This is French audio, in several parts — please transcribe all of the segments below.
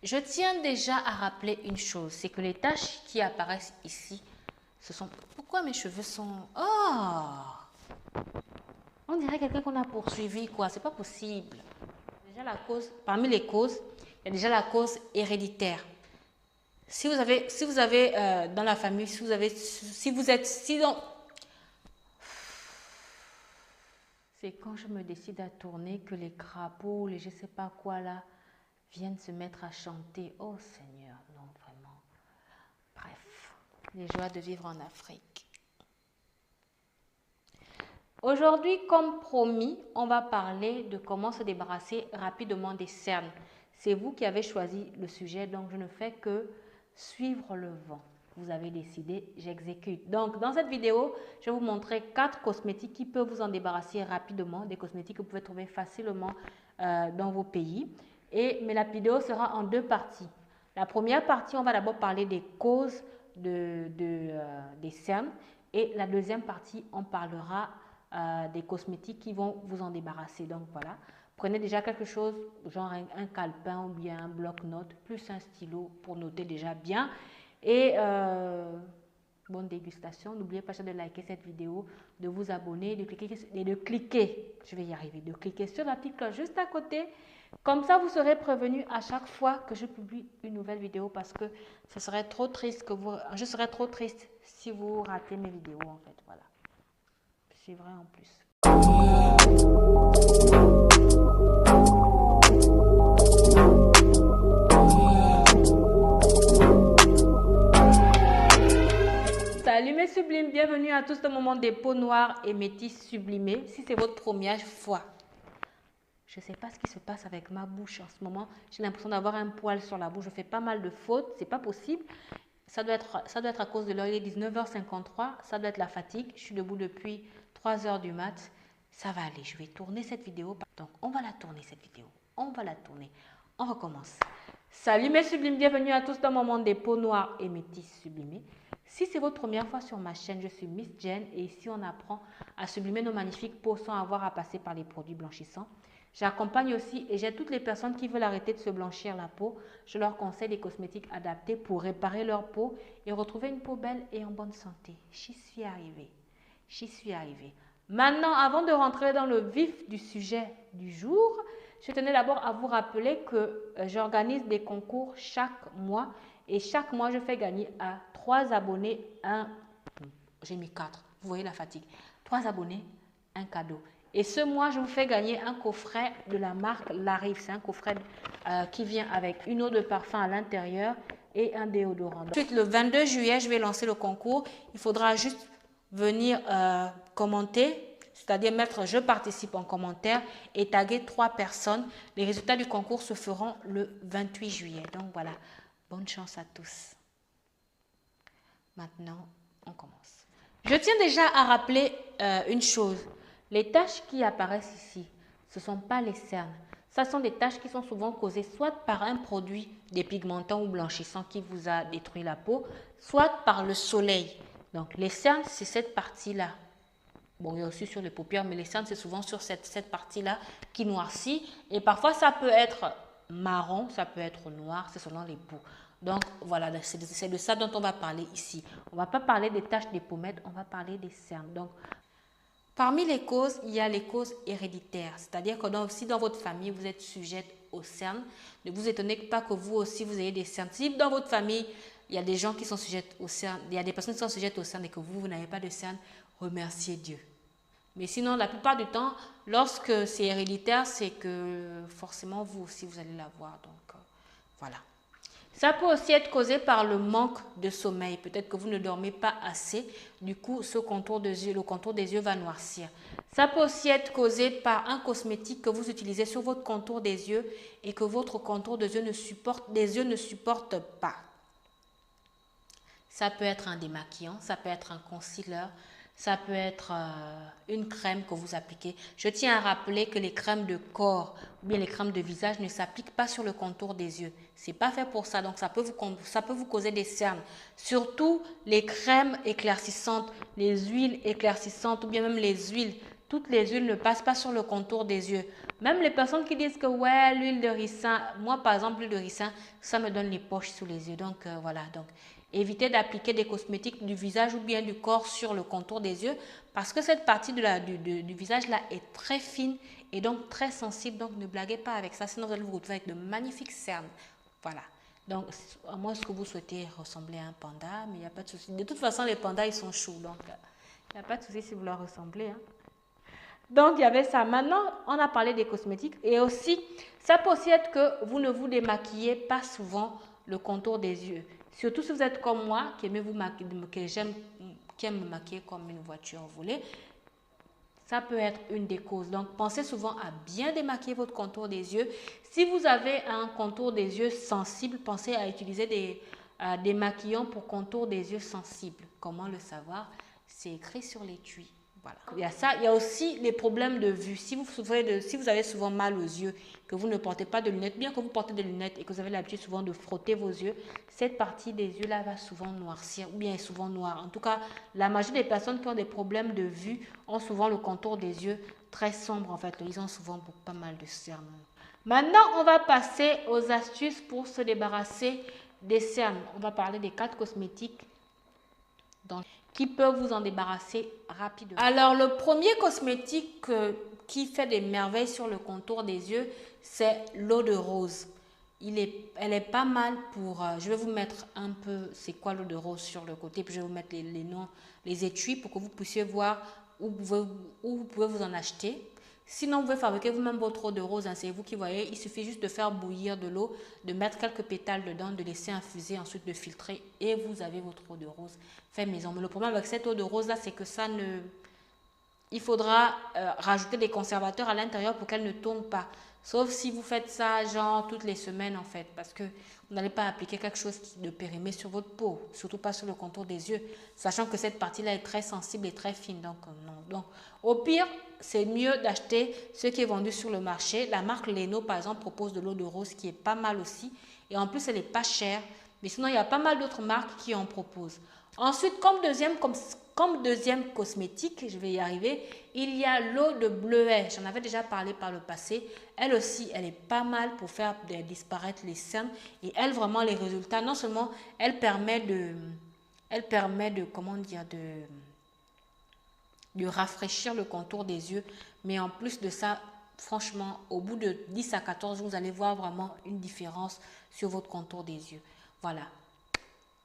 Je tiens déjà à rappeler une chose, c'est que les taches qui apparaissent ici, ce sont... Pourquoi mes cheveux sont... Oh! On dirait quelqu'un qu'on a poursuivi, quoi. C'est pas possible. Déjà la cause, parmi les causes, il y a déjà la cause héréditaire. Si vous avez dans la famille, c'est quand je me décide à tourner que les crapauds, les je sais pas quoi là, viennent se mettre à chanter. Oh Seigneur, non vraiment. Bref, les joies de vivre en Afrique. Aujourd'hui, comme promis, on va parler de comment se débarrasser rapidement des cernes. C'est vous qui avez choisi le sujet, donc je ne fais que suivre le vent. Vous avez décidé, j'exécute. Donc, dans cette vidéo, je vais vous montrer 4 cosmétiques qui peuvent vous en débarrasser rapidement, des cosmétiques que vous pouvez trouver facilement dans vos pays. Mais la vidéo sera en 2 parties. La première partie, on va d'abord parler des causes des cernes. Et la deuxième partie, on parlera des cosmétiques qui vont vous en débarrasser. Donc voilà, prenez déjà quelque chose, genre un calepin ou bien un bloc-notes, plus un stylo pour noter déjà bien. Et bonne dégustation. N'oubliez pas de liker cette vidéo, de vous abonner, de cliquer, je vais y arriver, de cliquer sur la petite cloche juste à côté. Comme ça, vous serez prévenu à chaque fois que je publie une nouvelle vidéo parce que ce serait trop triste je serais trop triste si vous ratez mes vidéos en fait. Voilà. C'est vrai en plus. Salut mes sublimes, bienvenue à tous dans mon monde des peaux noires et métisses sublimées. Si c'est votre première fois, je ne sais pas ce qui se passe avec ma bouche en ce moment. J'ai l'impression d'avoir un poil sur la bouche. Je fais pas mal de fautes, c'est pas possible. Ça doit être à cause de l'heure, il est 19h53. Ça doit être la fatigue. Je suis debout depuis 3h du mat. Ça va aller, je vais tourner cette vidéo. Donc, on va la tourner cette vidéo. On va la tourner. On recommence. Salut mes sublimes, bienvenue à tous dans mon monde des peaux noires et métisses sublimées. Si c'est votre première fois sur ma chaîne, je suis Miss Jen et ici on apprend à sublimer nos magnifiques peaux sans avoir à passer par les produits blanchissants. J'accompagne aussi et j'aide toutes les personnes qui veulent arrêter de se blanchir la peau. Je leur conseille des cosmétiques adaptés pour réparer leur peau et retrouver une peau belle et en bonne santé. J'y suis arrivée. J'y suis arrivée. Maintenant, avant de rentrer dans le vif du sujet du jour, je tenais d'abord à vous rappeler que j'organise des concours chaque mois et chaque mois, je fais gagner à 3 abonnés j'ai mis 4, vous voyez la fatigue. 3 abonnés, un cadeau. Et ce mois, je vous fais gagner un coffret de la marque Larive. C'est un coffret qui vient avec une eau de parfum à l'intérieur et un déodorant. Ensuite, le 22 juillet, je vais lancer le concours. Il faudra juste venir commenter, c'est-à-dire mettre « Je participe » en commentaire et taguer 3 personnes. Les résultats du concours se feront le 28 juillet. Donc voilà, bonne chance à tous. Maintenant, on commence. Je tiens déjà à rappeler une chose. Les taches qui apparaissent ici, ce ne sont pas les cernes. Ce sont des taches qui sont souvent causées soit par un produit dépigmentant ou blanchissant qui vous a détruit la peau, soit par le soleil. Donc les cernes, c'est cette partie-là. Bon, il y a aussi sur les paupières, mais les cernes, c'est souvent sur cette partie-là qui noircit. Et parfois, ça peut être marron, ça peut être noir, c'est selon les peaux. Donc, voilà, c'est de ça dont on va parler ici. On ne va pas parler des taches des pommettes, on va parler des cernes. Donc, parmi les causes, il y a les causes héréditaires. C'est-à-dire que si dans votre famille, vous êtes sujette aux cernes, ne vous étonnez pas que vous aussi, vous ayez des cernes. Si dans votre famille, il y a des gens qui sont sujettes aux cernes, il y a des personnes qui sont sujettes aux cernes et que vous n'avez pas de cernes, remerciez Dieu. Mais sinon, la plupart du temps, lorsque c'est héréditaire, c'est que forcément, vous aussi, vous allez l'avoir. Donc, voilà. Ça peut aussi être causé par le manque de sommeil. Peut-être que vous ne dormez pas assez. Du coup, le contour des yeux va noircir. Ça peut aussi être causé par un cosmétique que vous utilisez sur votre contour des yeux et que votre contour des yeux ne supporte pas. Ça peut être un démaquillant, ça peut être un concealer, ça peut être une crème que vous appliquez. Je tiens à rappeler que les crèmes de corps ou bien les crèmes de visage ne s'appliquent pas sur le contour des yeux. Ce n'est pas fait pour ça, donc ça peut vous causer des cernes. Surtout les crèmes éclaircissantes, les huiles éclaircissantes ou bien même les huiles toutes les huiles ne passent pas sur le contour des yeux. Même les personnes qui disent que ouais, l'huile de ricin, moi par exemple, l'huile de ricin, ça me donne les poches sous les yeux. Donc voilà, donc évitez d'appliquer des cosmétiques du visage ou bien du corps sur le contour des yeux parce que cette partie du visage là est très fine et donc très sensible. Donc ne blaguez pas avec ça, sinon vous allez vous retrouver avec de magnifiques cernes. Voilà. Donc, à moins que vous souhaitez ressembler à un panda, mais il n'y a pas de souci. De toute façon, les pandas, ils sont choux. Donc, il n'y a pas de souci si vous leur ressemblez. Hein. Donc, il y avait ça. Maintenant, on a parlé des cosmétiques. Et aussi, ça peut aussi être que vous ne vous démaquillez pas souvent le contour des yeux. Surtout si vous êtes comme moi, qui aime me maquiller comme une voiture volée. Ça peut être une des causes. Donc, pensez souvent à bien démaquiller votre contour des yeux. Si vous avez un contour des yeux sensible, pensez à utiliser des démaquillants pour contour des yeux sensibles. Comment le savoir? C'est écrit sur l'étui. Voilà. Il y a ça. Il y a aussi les problèmes de vue. Si vous avez souvent mal aux yeux, que vous ne portez pas de lunettes, bien que vous portez des lunettes et que vous avez l'habitude souvent de frotter vos yeux, cette partie des yeux là va souvent noircir ou bien est souvent noire. En tout cas, la majorité des personnes qui ont des problèmes de vue ont souvent le contour des yeux très sombre en fait. Ils ont souvent pas mal de cernes. Maintenant, on va passer aux astuces pour se débarrasser des cernes. On va parler des 4 cosmétiques qui peuvent vous en débarrasser rapidement. Alors, le premier cosmétique qui fait des merveilles sur le contour des yeux, c'est l'eau de rose. Elle est pas mal pour... je vais vous mettre un peu c'est quoi l'eau de rose sur le côté, puis je vais vous mettre les noms, les étuis pour que vous puissiez voir où vous pouvez vous en acheter. Sinon, vous pouvez fabriquer vous-même votre eau de rose, hein, c'est vous qui voyez. Il suffit juste de faire bouillir de l'eau, de mettre quelques pétales dedans, de laisser infuser, ensuite de filtrer et vous avez votre eau de rose fait maison. Mais le problème avec cette eau de rose là, c'est que ça ne... Il faudra rajouter des conservateurs à l'intérieur pour qu'elle ne tourne pas. Sauf si vous faites ça genre toutes les semaines en fait, parce que vous n'allez pas appliquer quelque chose de périmé sur votre peau, surtout pas sur le contour des yeux, sachant que cette partie-là est très sensible et très fine. Donc non. Donc au pire, c'est mieux d'acheter ce qui est vendu sur le marché. La marque Leno par exemple propose de l'eau de rose qui est pas mal aussi, et en plus elle n'est pas chère. Mais sinon il y a pas mal d'autres marques qui en proposent. Ensuite, comme deuxième cosmétique, je vais y arriver, il y a l'eau de bleuet. J'en avais déjà parlé par le passé. Elle aussi, elle est pas mal pour faire disparaître les cernes. Et elle, vraiment, les résultats, non seulement elle permet de comment dire, de rafraîchir le contour des yeux, mais en plus de ça, franchement, au bout de 10 à 14 jours, vous allez voir vraiment une différence sur votre contour des yeux. Voilà.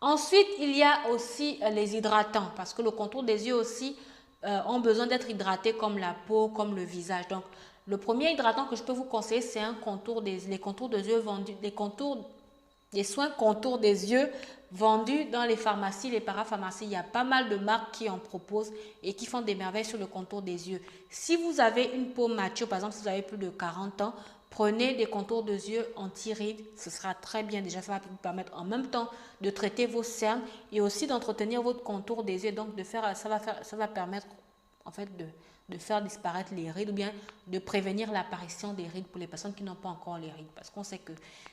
Ensuite, il y a aussi les hydratants parce que le contour des yeux aussi ont besoin d'être hydratés comme la peau, comme le visage. Donc, le premier hydratant que je peux vous conseiller, c'est les contours des yeux vendus, les soins contour des yeux vendus dans les pharmacies, les parapharmacies. Il y a pas mal de marques qui en proposent et qui font des merveilles sur le contour des yeux. Si vous avez une peau mature, par exemple, si vous avez plus de 40 ans, prenez des contours de yeux anti-rides, ce sera très bien. Déjà, ça va vous permettre en même temps de traiter vos cernes et aussi d'entretenir votre contour des yeux. Donc, ça va permettre en fait de faire disparaître les rides ou bien de prévenir l'apparition des rides pour les personnes qui n'ont pas encore les rides. Parce qu'on sait que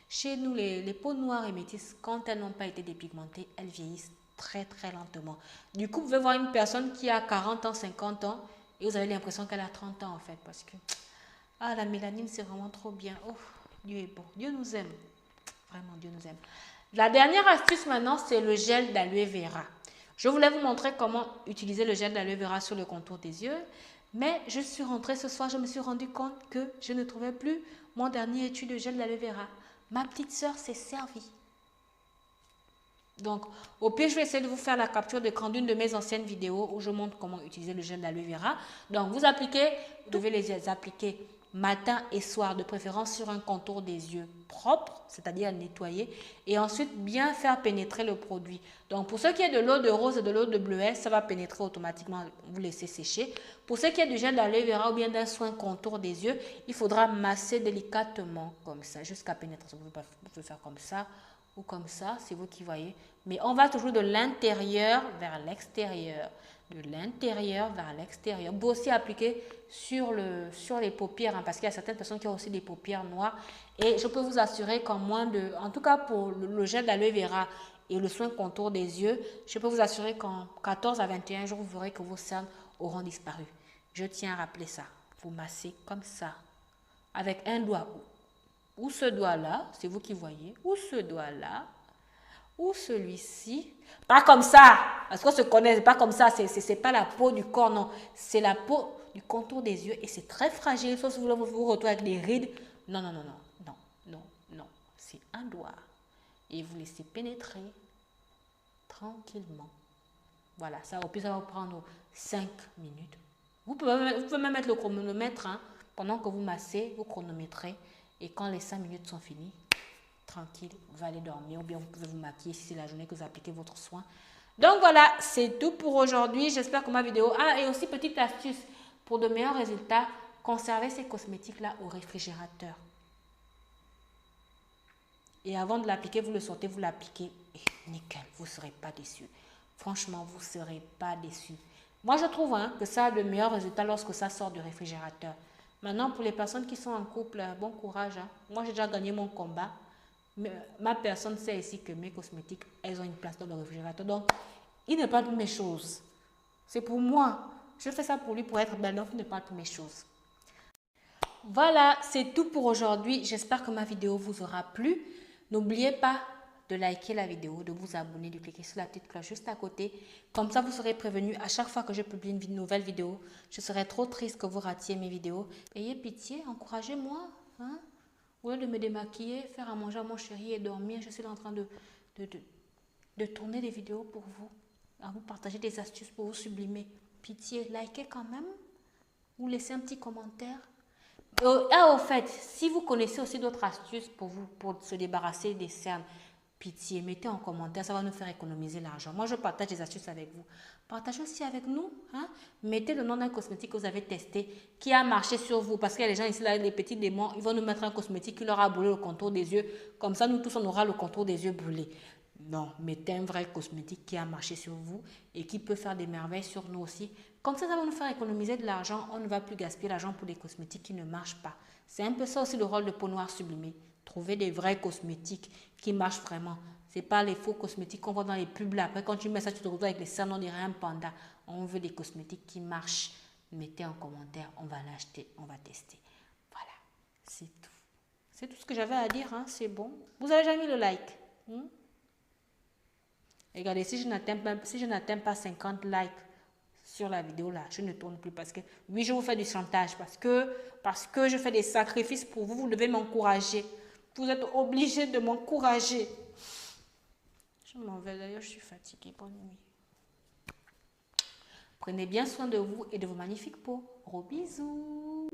chez nous, les peaux noires et métisses, quand elles n'ont pas été dépigmentées, elles vieillissent très très lentement. Du coup, vous pouvez voir une personne qui a 40 ans, 50 ans et vous avez l'impression qu'elle a 30 ans en fait parce que ah, la mélanine, c'est vraiment trop bien. Oh, Dieu est bon. Dieu nous aime. Vraiment, Dieu nous aime. La dernière astuce maintenant, c'est le gel d'aloe vera. Je voulais vous montrer comment utiliser le gel d'aloe vera sur le contour des yeux. Mais je suis rentrée ce soir, je me suis rendu compte que je ne trouvais plus mon dernier étui de gel d'aloe vera. Ma petite soeur s'est servie. Donc, au pire, je vais essayer de vous faire la capture d'écran d'une de mes anciennes vidéos où je montre comment utiliser le gel d'aloe vera. Donc, vous devez les appliquer matin et soir, de préférence sur un contour des yeux propre, c'est-à-dire nettoyer, et ensuite bien faire pénétrer le produit. Donc, pour ce qui est de l'eau de rose et de l'eau de bleuet, ça va pénétrer automatiquement, vous laissez sécher. Pour ce qui est du gel d'aloe vera ou bien d'un soin contour des yeux, il faudra masser délicatement comme ça, jusqu'à pénétrer. Vous pouvez faire comme ça ou comme ça, c'est vous qui voyez. Mais on va toujours de l'intérieur vers l'extérieur. De l'intérieur vers l'extérieur. Vous pouvez aussi appliquer sur les paupières, hein, parce qu'il y a certaines personnes qui ont aussi des paupières noires. Et je peux vous assurer en tout cas pour le gel d'aloe vera et le soin contour des yeux, je peux vous assurer qu'en 14 à 21 jours, vous verrez que vos cernes auront disparu. Je tiens à rappeler ça. Vous massez comme ça, avec un doigt. Ou ce doigt-là, c'est vous qui voyez, ou ce doigt-là, ou celui-ci. Pas comme ça, parce qu'on se connaît, pas comme ça, c'est pas la peau du corps, non. C'est la peau du contour des yeux et c'est très fragile, sauf si vous vous retrouvez avec des rides. Non, non, non, non, non, non, non. C'est un doigt. Et vous laissez pénétrer tranquillement. Voilà, ça, au plus, ça va prendre 5 minutes. Vous pouvez même mettre le chronomètre, hein, pendant que vous massez, vous chronométrez. Et quand les 5 minutes sont finies, tranquille, vous allez dormir ou bien vous pouvez vous maquiller si c'est la journée que vous appliquez votre soin. Donc voilà, c'est tout pour aujourd'hui. J'espère que ma vidéo... Ah, et aussi petite astuce, pour de meilleurs résultats, conservez ces cosmétiques-là au réfrigérateur. Et avant de l'appliquer, vous le sortez, vous l'appliquez et nickel, vous ne serez pas déçus. Franchement, vous ne serez pas déçus. Moi, je trouve que ça a de meilleurs résultats lorsque ça sort du réfrigérateur. Maintenant, pour les personnes qui sont en couple, bon courage. Moi, j'ai déjà gagné mon combat. Mais ma personne sait ici que mes cosmétiques, elles ont une place dans le réfrigérateur. Donc, il ne parle plus mes choses. C'est pour moi. Je fais ça pour lui, pour être belle. Donc, il ne parle plus mes choses. Voilà, c'est tout pour aujourd'hui. J'espère que ma vidéo vous aura plu. N'oubliez pas de liker la vidéo, de vous abonner, de cliquer sur la petite cloche juste à côté. Comme ça, vous serez prévenu à chaque fois que je publie une nouvelle vidéo. Je serais trop triste que vous ratiez mes vidéos. Ayez pitié, encouragez-moi. Hein? Au lieu de me démaquiller, faire à manger à mon chéri et dormir, je suis en train de tourner des vidéos pour vous. À vous partager des astuces pour vous sublimer. Pitié, likez quand même. Ou laissez un petit commentaire. Au fait, si vous connaissez aussi d'autres astuces pour se débarrasser des cernes, pitié, mettez en commentaire, ça va nous faire économiser l'argent. Moi, je partage des astuces avec vous. Partagez aussi avec nous. Hein? Mettez le nom d'un cosmétique que vous avez testé, qui a marché sur vous. Parce qu'il y a des gens ici, là, les petits démons, ils vont nous mettre un cosmétique qui leur a brûlé le contour des yeux. Comme ça, nous tous, on aura le contour des yeux brûlés. Non, mettez un vrai cosmétique qui a marché sur vous et qui peut faire des merveilles sur nous aussi. Comme ça va nous faire économiser de l'argent. On ne va plus gaspiller l'argent pour des cosmétiques qui ne marchent pas. C'est un peu ça aussi le rôle de Peau Noire Sublimée. Trouver des vrais cosmétiques qui marchent vraiment. Ce n'est pas les faux cosmétiques qu'on voit dans les pubs là. Après, quand tu mets ça, tu te retrouves avec les cernes, on dirait un panda. On veut des cosmétiques qui marchent. Mettez en commentaire, on va l'acheter, on va tester. Voilà, c'est tout. C'est tout ce que j'avais à dire, hein. C'est bon. Vous avez déjà mis le like. Regardez, si je n'atteins pas 50 likes sur la vidéo là, je ne tourne plus parce que, oui, je vous fais du chantage parce que je fais des sacrifices pour vous, vous devez m'encourager. Vous êtes obligés de m'encourager. Je m'en vais d'ailleurs, je suis fatiguée. Bonne nuit. Prenez bien soin de vous et de vos magnifiques peaux. Gros bisous.